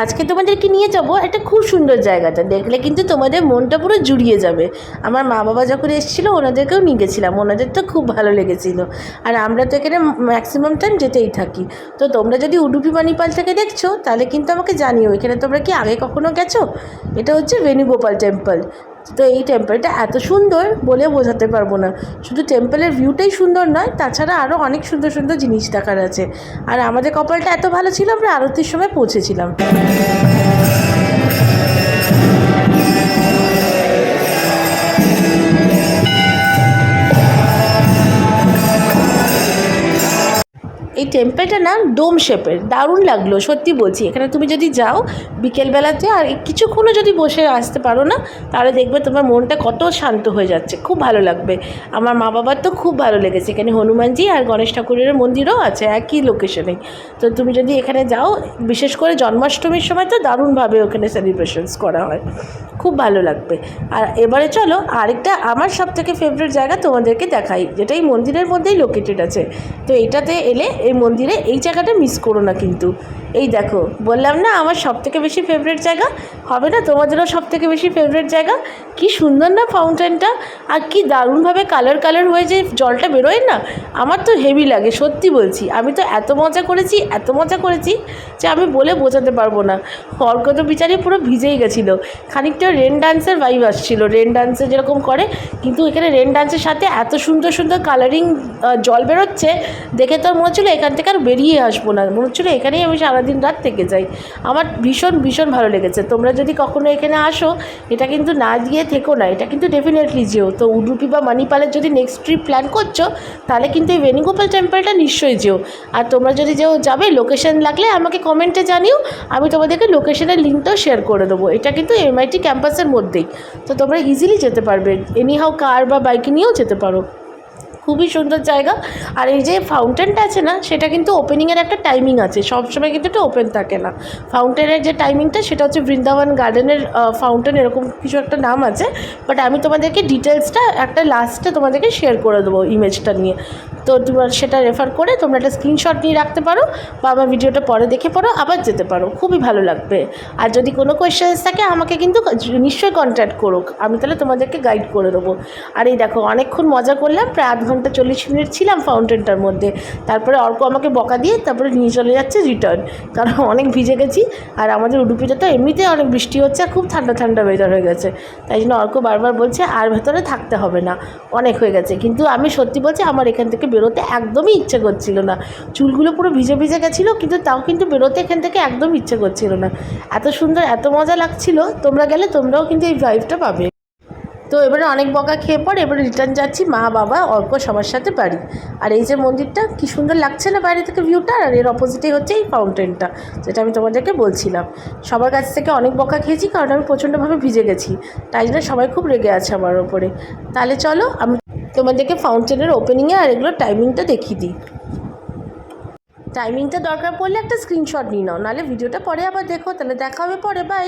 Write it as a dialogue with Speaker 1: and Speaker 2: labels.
Speaker 1: আজকে তোমাদেরকে নিয়ে যাবো একটা খুব সুন্দর জায়গাটা, দেখলে কিন্তু তোমাদের মনটা পুরো জুড়িয়ে যাবে। আমার মা বাবা যখন এসেছিলো ওনাদেরকেও নিয়ে গেছিলাম, ওনাদের তো খুব ভালো লেগেছিলো। আর আমরা তো এখানে ম্যাক্সিমাম টাইম যেতেই থাকি। তো তোমরা যদি উডুপি মানিপাল থেকে দেখছো তাহলে কিন্তু আমাকে জানিও, এখানে তোমরা কি আগে কখনো গেছো? এটা হচ্ছে বেণুগোপাল টেম্পল। তো এই টেম্পলটা এত সুন্দর বলে বোঝাতে পারবো না। শুধু টেম্পলের ভিউটাই সুন্দর নয়, তাছাড়া আরও অনেক সুন্দর সুন্দর জিনিস দেখার আছে। আর আমাদের কপালটা এত ভালো ছিল, আমরা আরতির সময় পৌঁছেছিলাম। এই টেম্পলটা না ডোম শেপের, দারুণ লাগলো সত্যি বলছি। এখানে তুমি যদি যাও বিকেলবেলাতে আর কিছুক্ষণও যদি বসে আসতে পারো না, তাহলে দেখবে তোমার মনটা কত শান্ত হয়ে যাচ্ছে, খুব ভালো লাগবে। আমার মা বাবার তো খুব ভালো লেগেছে। এখানে হনুমানজি আর গণেশ ঠাকুরের মন্দিরও আছে একই লোকেশনে। তো তুমি যদি এখানে যাও, বিশেষ করে জন্মাষ্টমীর সময় তো দারুণভাবে ওখানে সেলিব্রেশনস করা হয়, খুব ভালো লাগবে। আর এবারে চলো আরেকটা আমার সবথেকে ফেভারিট জায়গা তোমাদেরকে দেখাই, যেটা এই মন্দিরের মধ্যেই লোকেটেড আছে। তো এইটাতে এলে এই মন্দিরে এই জায়গাটা মিস করো না কিন্তু। এই দেখো, বললাম না আমার সবথেকে বেশি ফেভারিট জায়গা, হবে না তোমাদেরও সবথেকে বেশি ফেভারিট জায়গা? কি সুন্দর না ফাউন্টেনটা, আর কি দারুণভাবে কালার কালার হয়ে যে জলটা বেরোয় না, আমার তো হেভি লাগে সত্যি বলছি। আমি তো এত মজা করেছি, এত মজা করেছি যে আমি বলে বোঝাতে পারবো না। অর্ক তো বিচারি পুরো ভিজেই গেছিলো, খানিকটা রেন ডান্সের ভাইব আসছিল, রেন ডান্সে যেরকম করে, কিন্তু এখানে রেন ডান্সের সাথে এত সুন্দর সুন্দর কালারিং জল বেরোচ্ছে, দেখে তো মনে হচ্ছিলো এখান থেকে আর বেরিয়ে আসবো না, মনে হচ্ছিলো এখানেই আমি সারাদিন রাত থেকে যাই। আমার ভীষণ ভীষণ ভালো লেগেছে। তোমরা যদি কখনো এখানে আসো, এটা কিন্তু না গিয়ে থেকো না, এটা কিন্তু ডেফিনেটলি যেও। তো উডুপি বা মানিপালের যদি নেক্সট ট্রিপ প্ল্যান করছো, তাহলে কিন্তু এই বেণুগোপাল টেম্পলটা নিশ্চয়ই যেও। আর তোমরা যদি যাবে, লোকেশন লাগলে আমাকে কমেন্টে জানিও, আমি তোমাদেরকে লোকেশনের লিঙ্কটাও শেয়ার করে দেবো। এটা কিন্তু এমআইটি ক্যাম্পাসের মধ্যেই, তো তোমরা ইজিলি যেতে পারবে, এনিহাও কার বা বাইকে নিয়েও যেতে পারো। খুবই সুন্দর জায়গা। আর এই যে ফাউন্টেনটা আছে না, সেটা কিন্তু ওপেনিংয়ের একটা টাইমিং আছে, সবসময় কিন্তু এটা ওপেন থাকে না। ফাউন্টেনের যে টাইমিংটা সেটা হচ্ছে বৃন্দাবন গার্ডেনের ফাউন্টেন, এরকম কিছু একটা নাম আছে। বাট আমি তোমাদেরকে ডিটেলসটা একটা লাস্টে তোমাদেরকে শেয়ার করে দেবো ইমেজটা নিয়ে। তো তোমরা সেটা রেফার করে তোমরা একটা স্ক্রিনশট নিয়ে রাখতে পারো, বা আমার ভিডিওটা পরে দেখে পড়ো, আবার যেতে পারো, খুবই ভালো লাগবে। আর যদি কোনো কোয়েশ্চেন্স থাকে আমাকে কিন্তু নিশ্চয়ই কন্ট্যাক্ট করো, আমি তাহলে তোমাদেরকে গাইড করে দেবো। আর এই দেখো, অনেকক্ষণ মজা করলাম, প্রায় আধ ঘন্টা 40 মিনিট ছিলাম ফাউন্টেনটার মধ্যে। তারপরে অর্ক আমাকে বকা দিয়ে তারপরে নিয়ে চলে যাচ্ছে রিটার্ন, কারণ অনেক ভিজে গেছি। আর আমাদের উডুপিতে তো এমনিতে অনেক বৃষ্টি হচ্ছে, খুব ঠান্ডা ঠান্ডা ওয়েদার হয়ে গেছে। তাই জন্য অর্ক বারবার বলছে আর ভেতরে থাকতে হবে না, অনেক হয়ে গেছে। কিন্তু আমি সত্যি বলছি, আমার এখান থেকে বেরোতে একদমই ইচ্ছে করছিল না। চুলগুলো পুরো ভিজে ভিজে গেছিলো, কিন্তু তাও কিন্তু বেরোতে এখান থেকে একদম ইচ্ছে করছিল না। এত সুন্দর, এত মজা লাগছিল। তোমরা গেলে তোমরাও কিন্তু এই ভাইবটা পাবে। তো এবারে অনেক বকা খেয়ে পর এবারে রিটার্ন যাচ্ছি, মা বাবা অর্ক সবার সাথে বাড়ি। আর এই যে মন্দিরটা কি সুন্দর লাগছে না বাইরে থেকে ভিউটা, আর এর অপোজিটেই হচ্ছে এই ফাউন্টেনটা, যেটা আমি তোমাদেরকে বলছিলাম। সবার কাছ থেকে অনেক বকা খেয়েছি, কারণ আমি প্রচণ্ডভাবে ভিজে গেছি, তাই জন্য সবাই খুব রেগে আছে আমার ওপরে। তাহলে চলো আমি তোমাদেরকে ফাউন্টেনের ওপেনিংয়ে আর এগুলো টাইমিংটা দেখিয়ে দিই। টাইমিংটা দরকার পড়লে একটা স্ক্রিনশট নিয়ে নাও, নাহলে ভিডিওটা পরে আবার দেখো। তাহলে দেখা হবে পরে, বাই।